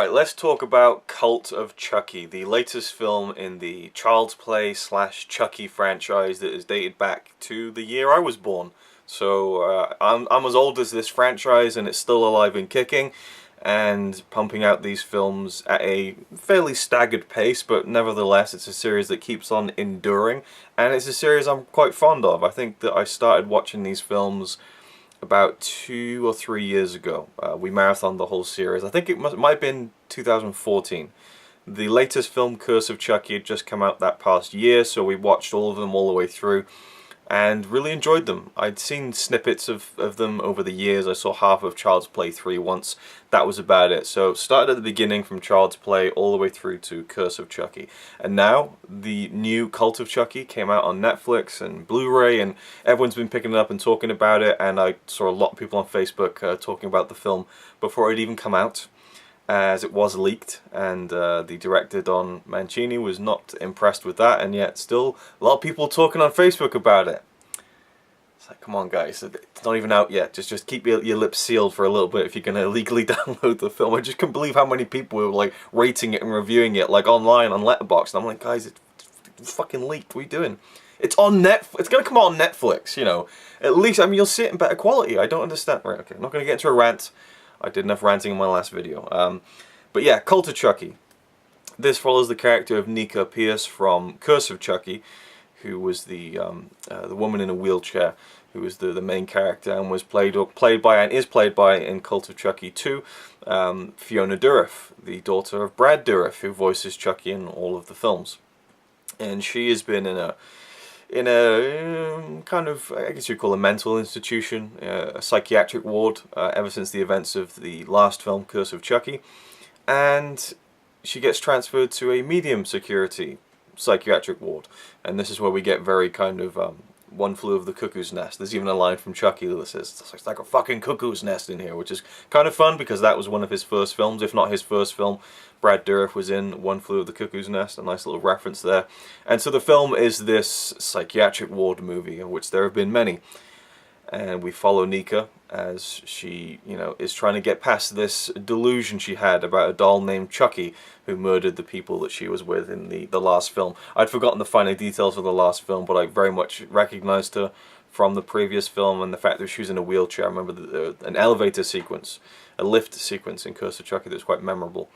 Alright, let's talk about Cult of Chucky, the latest film in the Child's Play / Chucky franchise that is dated back to the year I was born. So I'm as old as this franchise, and it's still alive and kicking and pumping out these films at a fairly staggered pace, but nevertheless it's a series that keeps on enduring, and it's a series I'm quite fond of. I think that I started watching these films about 2 or 3 years ago. We marathoned the whole series. I think it might have been 2014. The latest film, Curse of Chucky, had just come out that past year, so we watched all of them all the way through and really enjoyed them. I'd seen snippets of them over the years. I saw half of Child's Play 3 once. That was about it. So started at the beginning from Child's Play all the way through to Curse of Chucky. And now the new Cult of Chucky came out on Netflix and Blu-ray, and everyone's been picking it up and talking about it, and I saw a lot of people on Facebook talking about the film before it even come out, as it was leaked, and the director Don Mancini was not impressed with that, and yet still a lot of people talking on Facebook about it. It's like, come on guys, it's not even out yet, just keep your lips sealed for a little bit if you're going to illegally download the film. I just couldn't believe how many people were like rating it and reviewing it like online on Letterboxd, and I'm like, guys, it's fucking leaked, what are you doing? It's on Netflix, it's going to come out on Netflix, you know, at least, I mean, you'll see it in better quality. I don't understand. Right, okay, I'm not going to get into a rant. I did enough ranting in my last video. But yeah, Cult of Chucky. This follows the character of Nika Pierce from Curse of Chucky, who was the woman in a wheelchair, who was the main character, and was played by and is played by in Cult of Chucky 2, Fiona Dourif, the daughter of Brad Dourif, who voices Chucky in all of the films. And she has been in a kind of, I guess you'd call a mental institution, a psychiatric ward, ever since the events of the last film, Curse of Chucky. And she gets transferred to a medium security psychiatric ward. And this is where we get very kind of One Flew Over the Cuckoo's Nest. There's even a line from Chucky that says, it's like a fucking cuckoo's nest in here, which is kind of fun because that was one of his first films, if not his first film. Brad Dourif was in One Flew Over the Cuckoo's Nest, a nice little reference there. And so the film is this psychiatric ward movie, of which there have been many. And we follow Nika as she, you know, is trying to get past this delusion she had about a doll named Chucky who murdered the people that she was with in the last film. I'd forgotten the finer details of the last film, but I very much recognized her from the previous film, and the fact that she was in a wheelchair. I remember an elevator sequence, a lift sequence in Curse of Chucky that was quite memorable.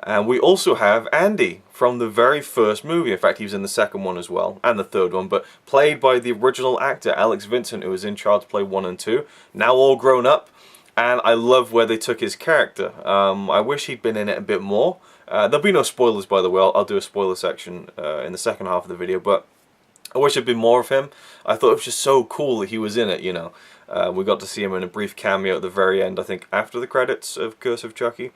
And we also have Andy from the very first movie. In fact, he was in the second one as well, and the third one, but played by the original actor, Alex Vincent, who was in Child's Play 1 and 2, now all grown up, and I love where they took his character. I wish he'd been in it a bit more. There'll be no spoilers, by the way. I'll do a spoiler section in the second half of the video, but I wish there'd been more of him. I thought it was just so cool that he was in it, you know. We got to see him in a brief cameo at the very end, I think after the credits of Curse of Chucky.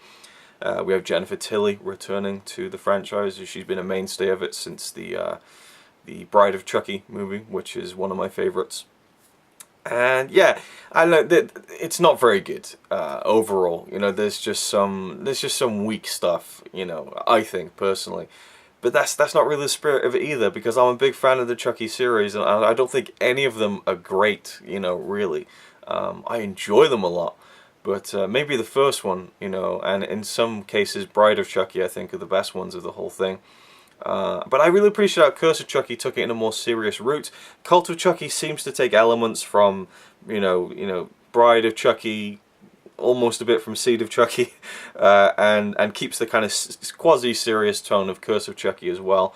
We have Jennifer Tilly returning to the franchise. She's been a mainstay of it since the Bride of Chucky movie, which is one of my favorites. And yeah, I know that it's not very good overall. You know, there's just some weak stuff. You know, I think personally, but that's not really the spirit of it either. Because I'm a big fan of the Chucky series, and I don't think any of them are great. You know, really, I enjoy them a lot. But maybe the first one, you know, and in some cases, Bride of Chucky, I think, are the best ones of the whole thing. But I really appreciate how Curse of Chucky took it in a more serious route. Cult of Chucky seems to take elements from, you know, Bride of Chucky, almost a bit from Seed of Chucky, and keeps the kind of quasi-serious tone of Curse of Chucky as well.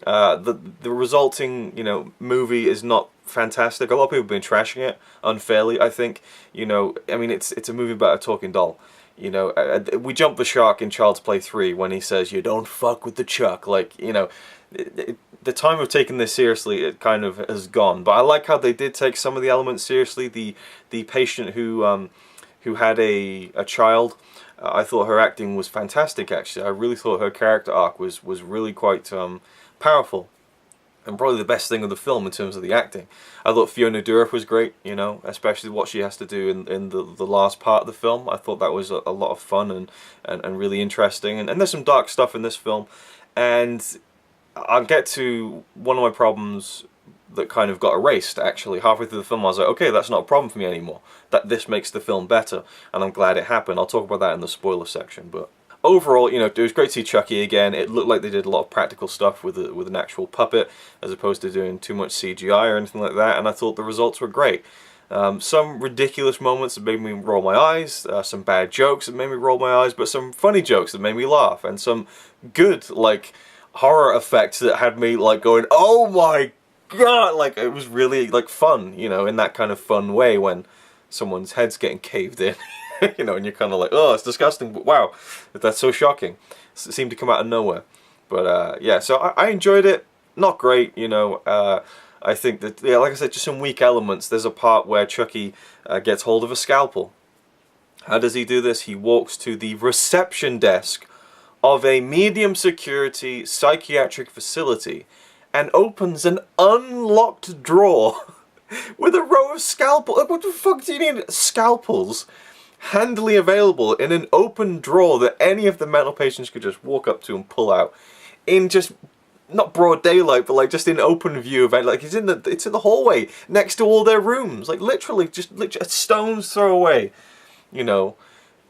The resulting, you know, movie is not fantastic. A lot of people have been trashing it unfairly, I think. You know, I mean, it's a movie about a talking doll. You know, we jumped the shark in Child's Play 3 when he says, "You don't fuck with the Chuck." Like, you know, the time of taking this seriously, it kind of has gone. But I like how they did take some of the elements seriously. The patient who had a child, I thought her acting was fantastic. Actually, I really thought her character arc was really quite powerful, and probably the best thing of the film in terms of the acting. I thought Fiona Dourif was great, you know, especially what she has to do in the last part of the film. I thought that was a lot of fun and really interesting, and there's some dark stuff in this film. And I'll get to one of my problems that kind of got erased, actually. Halfway through the film I was like, okay, that's not a problem for me anymore. This makes the film better, and I'm glad it happened. I'll talk about that in the spoiler section, but overall, you know, it was great to see Chucky again. It looked like they did a lot of practical stuff with an actual puppet, as opposed to doing too much CGI or anything like that, and I thought the results were great. Some ridiculous moments that made me roll my eyes, some bad jokes that made me roll my eyes, but some funny jokes that made me laugh, and some good, like, horror effects that had me, like, going, oh my god! Like, it was really, like, fun, you know, in that kind of fun way when someone's head's getting caved in. You know, and you're kind of like, oh, it's disgusting, but wow, that's so shocking. It seemed to come out of nowhere. But yeah, so I enjoyed it. Not great, you know. I think that, yeah, like I said, just some weak elements. There's a part where Chucky gets hold of a scalpel. How does he do this? He walks to the reception desk of a medium security psychiatric facility and opens an unlocked drawer with a row of scalpels. What the fuck do you need scalpels handily available in an open drawer that any of the mental patients could just walk up to and pull out in just not broad daylight, but like just in open view of, like, it's in the hallway next to all their rooms, like literally a stone's throw away. You know,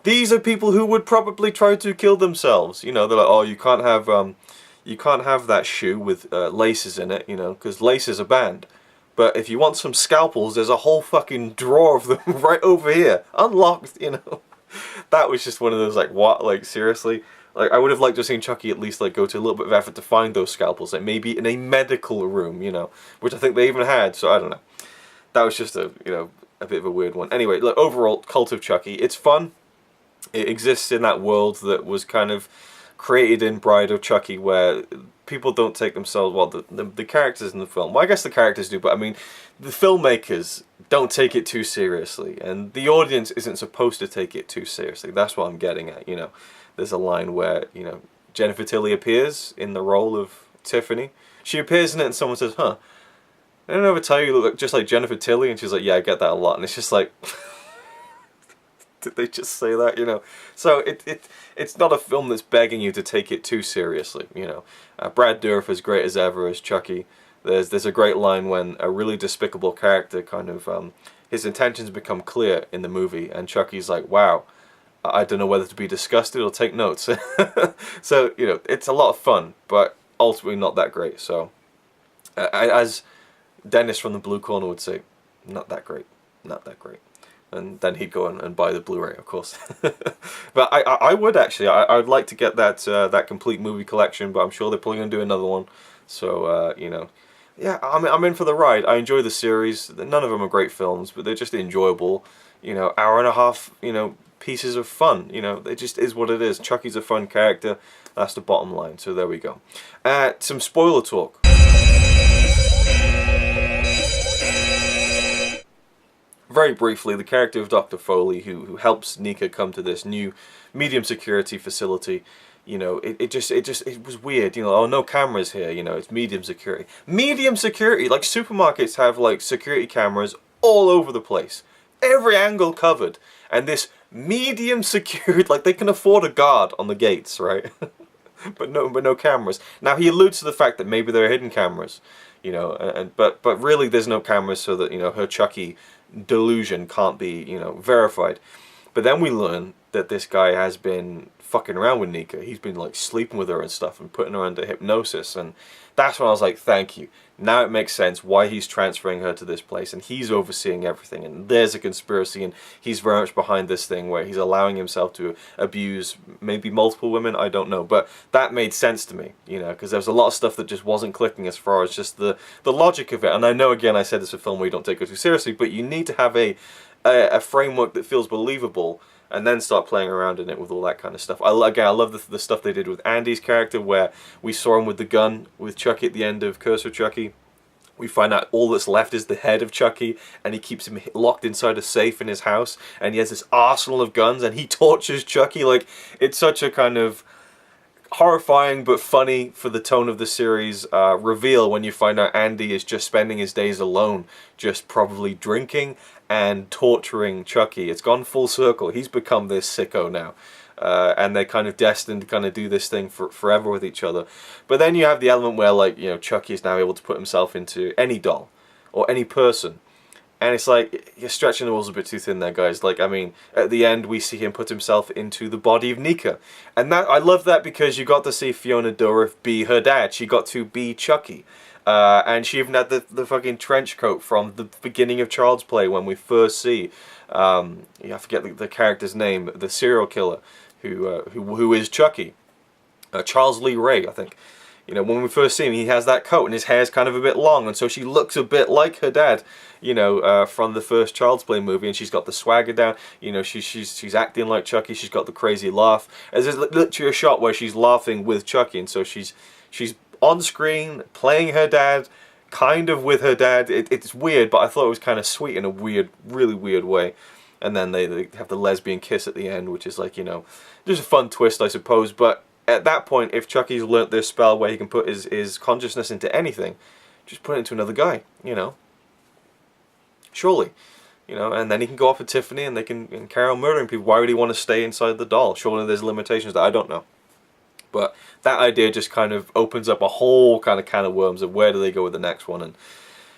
these are people who would probably try to kill themselves. You know, they're like, oh, you can't have that shoe with laces in it, you know, because laces are banned. But if you want some scalpels, there's a whole fucking drawer of them right over here, unlocked, you know. That was just one of those, like, what, like, seriously? Like, I would have liked to have seen Chucky at least, like, go to a little bit of effort to find those scalpels, like, maybe in a medical room, you know, which I think they even had, so I don't know. That was just a, you know, a bit of a weird one. Anyway, look, overall, Cult of Chucky, it's fun. It exists in that world that was kind of created in Bride of Chucky, where people don't take themselves, well, the characters in the film, well, I guess the characters do, but I mean, the filmmakers don't take it too seriously, and the audience isn't supposed to take it too seriously. That's what I'm getting at, you know. There's a line where, you know, Jennifer Tilly appears in the role of Tiffany. She appears in it and someone says, huh, I don't ever tell you look just like Jennifer Tilly? And she's like, yeah, I get that a lot. And it's just like, did they just say that, you know? So it's not a film that's begging you to take it too seriously, you know. Brad Dourif is great as ever as Chucky. There's a great line when a really despicable character kind of, his intentions become clear in the movie, and Chucky's like, wow, I don't know whether to be disgusted or take notes. So, you know, it's a lot of fun, but ultimately not that great. So, as Dennis from the Blue Corner would say, not that great, not that great. And then he'd go and buy the Blu-ray, of course. But I would actually, I would like to get that that complete movie collection, but I'm sure they're probably going to do another one. So, you know, yeah, I'm in for the ride. I enjoy the series. None of them are great films, but they're just enjoyable. You know, hour and a half, you know, pieces of fun. You know, it just is what it is. Chucky's a fun character. That's the bottom line. So there we go. Some spoiler talk. Very briefly, the character of Dr. Foley, who helps Nika come to this new medium security facility, you know, it was weird, you know, oh, no cameras here, you know, it's medium security. Medium security, like supermarkets have like security cameras all over the place. Every angle covered. And this medium security, like they can afford a guard on the gates, right? but no cameras. Now he alludes to the fact that maybe there are hidden cameras, you know, but really there's no cameras, so that, you know, her Chucky delusion can't be, you know, verified. But then we learn that this guy has been fucking around with Nika. He's been like sleeping with her and stuff and putting her under hypnosis, and that's when I was like, thank you. Now it makes sense why he's transferring her to this place, and he's overseeing everything, and there's a conspiracy, and he's very much behind this thing where he's allowing himself to abuse maybe multiple women, I don't know, but that made sense to me, you know, because there was a lot of stuff that just wasn't clicking as far as just the logic of it. And I know, again, I said it's a film where you don't take it too seriously, but you need to have a framework that feels believable, and then start playing around in it with all that kind of stuff. Again, I love the stuff they did with Andy's character, where we saw him with the gun with Chucky at the end of Curse of Chucky. We find out all that's left is the head of Chucky, and he keeps him locked inside a safe in his house, and he has this arsenal of guns, and he tortures Chucky. Like, it's such a kind of horrifying but funny for the tone of the series reveal when you find out Andy is just spending his days alone, just probably drinking and torturing Chucky. It's gone full circle. He's become this sicko now. And they're kind of destined to kind of do this thing forever with each other. But then you have the element where, like, you know, Chucky is now able to put himself into any doll or any person. And it's like, you're stretching the rules a bit too thin there, guys. Like, I mean, at the end, we see him put himself into the body of Nika. And that, I love that because you got to see Fiona Dourif be her dad. She got to be Chucky. And she even had the fucking trench coat from the beginning of Child's Play when we first see, I forget the character's name, the serial killer who is Chucky. Charles Lee Ray, I think. You know, when we first see him, he has that coat and his hair's kind of a bit long, and so she looks a bit like her dad, you know, from the first Child's Play movie, and she's got the swagger down, you know, she's acting like Chucky, she's got the crazy laugh. There's literally a shot where she's laughing with Chucky, and so she's on screen, playing her dad, kind of with her dad. It's weird, but I thought it was kind of sweet in a weird, really weird way. And then they have the lesbian kiss at the end, which is like, you know, just a fun twist, I suppose, but at that point, if Chucky's learnt this spell where he can put his consciousness into anything, just put it into another guy, you know. Surely. You know, and then he can go off with Tiffany and they can carry on murdering people. Why would he want to stay inside the doll? Surely there's limitations that I don't know. But that idea just kind of opens up a whole kind of can of worms of where do they go with the next one. And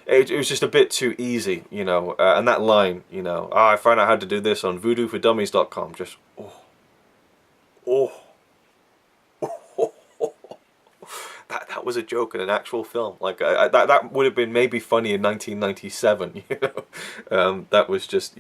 it was just a bit too easy, you know. And that line, you know, I found out how to do this on voodooForDummies.com. Just, oh. That was a joke in an actual film. Like that would have been maybe funny in 1997. You know, that was just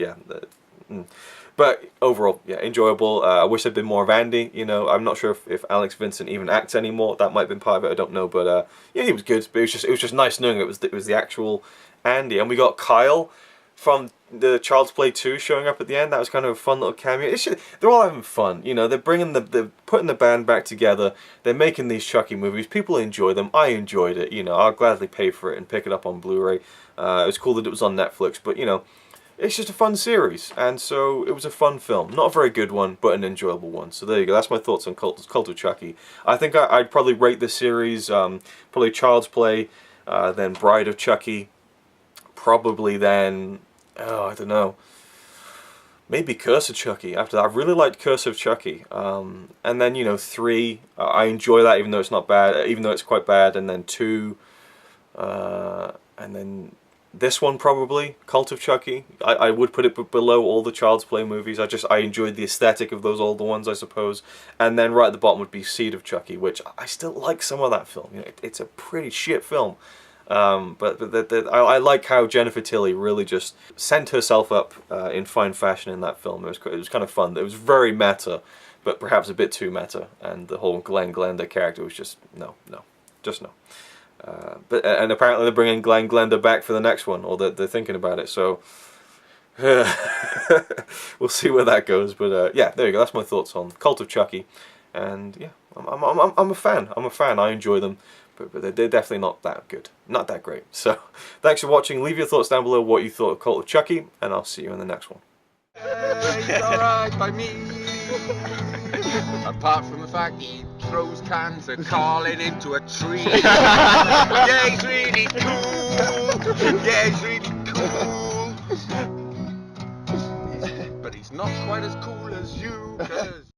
But overall, yeah, enjoyable. I wish there'd been more of Andy. You know, I'm not sure if Alex Vincent even acts anymore. That might have been part of it. I don't know, but yeah, he was good. But it was just nice knowing it was the actual Andy, and we got Kyle from the Child's Play 2 showing up at the end. That was kind of a fun little cameo. It's just, they're all having fun, you know. They're putting the band back together. They're making these Chucky movies. People enjoy them. I enjoyed it. You know, I'll gladly pay for it and pick it up on Blu-ray. It was cool that it was on Netflix, but you know, it's just a fun series, and so it was a fun film. Not a very good one, but an enjoyable one. So there you go. That's my thoughts on Cult of Chucky. I think I'd probably rate this series probably Child's Play, then Bride of Chucky, probably then, oh, I don't know, maybe Curse of Chucky after that. I really liked Curse of Chucky. And then, you know, 3, I enjoy that even though it's not bad, even though it's quite bad. And then 2, and then this one probably, Cult of Chucky. I would put it below all the Child's Play movies. I enjoyed the aesthetic of those older ones, I suppose. And then right at the bottom would be Seed of Chucky, which I still like some of that film. You know, it's a pretty shit film. But I like how Jennifer Tilly really just sent herself up in fine fashion in that film. It was kind of fun. It was very meta, but perhaps a bit too meta. And the whole Glenn Glenda character was just no. And apparently they're bringing Glenn Glenda back for the next one, or they're thinking about it. So we'll see where that goes. But yeah, there you go. That's my thoughts on Cult of Chucky. And yeah, I'm a fan. I enjoy them. But they're definitely not that good. Not that great. So, thanks for watching. Leave your thoughts down below what you thought of Cult of Chucky, and I'll see you in the next one. It's alright by me. Apart from the fact he throws cans of Carlin into a tree. Yeah, he's really cool. Yeah, he's really cool. But he's not quite as cool as you, 'cause